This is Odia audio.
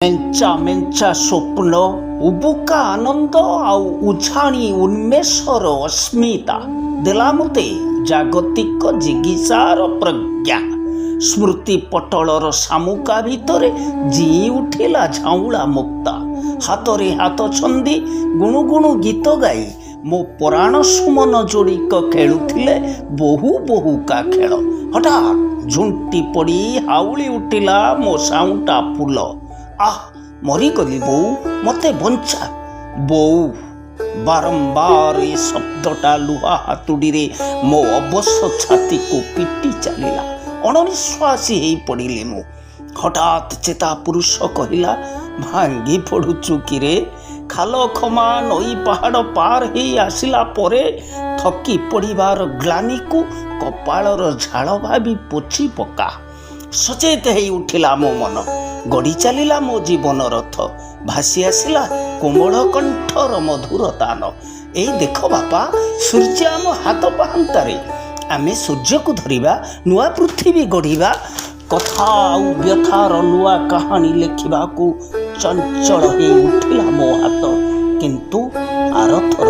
ମେଞ୍ଚା ମେଞ୍ଚା ସ୍ୱପ୍ନ ଉବୁକା ଆନନ୍ଦ ଆଉ ଉଝାଣି ଉନ୍ମେଷର ଅସ୍ମିତା ଦେଲା ମୋତେ ଜାଗତିକ ଜିଗିସାର ପ୍ରଜ୍ଞା। ସ୍ମୃତି ପଟଳର ଶାମୁକା ଭିତରେ ଜିଇ ଉଠିଲା ଝାଉଁଳା ମୁକ୍ତା। ହାତରେ ହାତ ଛନ୍ଦି ଗୁଣୁ ଗୁଣୁ ଗୀତ ଗାଇ ମୋ ପରାଣ ସୁମନ ଯୋଡ଼ିକ ଖେଳୁଥିଲେ ବୋହୁ ବୋହୁକା ଖେଳ। ହଠାତ୍ ଝୁଣ୍ଟି ପଡ଼ି ହାଉଳି ଉଠିଲା ମୋ ସାଉଁଟା ଫୁଲ। ଆଃ, ମରିଗଲି ବୋଉ, ମୋତେ ବଞ୍ଚା ବୋଉ। ବାରମ୍ବାର ଏ ଶବ୍ଦଟା ଲୁହା ହାତୁଡ଼ିରେ ମୋ ଅବଶ ଛାତିକୁ ପିଟି ଚାଲିଲା। ଅଣନିଶ୍ୱାସୀ ହେଇ ପଡ଼ିଲି ମୁଁ। ହଠାତ୍ ଚେତା ପୁରୁଷ କହିଲା, ଭାଙ୍ଗି ପଡ଼ୁଛୁ କିରେ? ଖାଲ ଖମା ନଈ ପାହାଡ଼ ପାର ହେଇ ଆସିଲା ପରେ ଥକି ପଡ଼ିବାର ଗ୍ଲାନିକୁ କପାଳର ଝାଳ ଭାବି ପୋଛି ପକା। ସଚେତ ହେଇ ଉଠିଲା ମୋ ମନ। ଗଡ଼ି ଚାଲିଲା ମୋ ଜୀବନ ରଥ। ଭାସି ଆସିଲା କୋମଳ କଣ୍ଠର ମଧୁର ତାନ। ଏଇ ଦେଖ ବାପା, ସୂର୍ଯ୍ୟ ଆମ ହାତ ପାହାନ୍ତାରେ। ଆମେ ସୂର୍ଯ୍ୟକୁ ଧରିବା, ନୂଆ ପୃଥିବୀ ଗଢ଼ିବା। କଥା ଆଉ ବ୍ୟଥାର ନୂଆ କାହାଣୀ ଲେଖିବାକୁ ଚଞ୍ଚଳ ହେଇ ଉଠିଲା ମୋ ହାତ। କିନ୍ତୁ ଆରଥର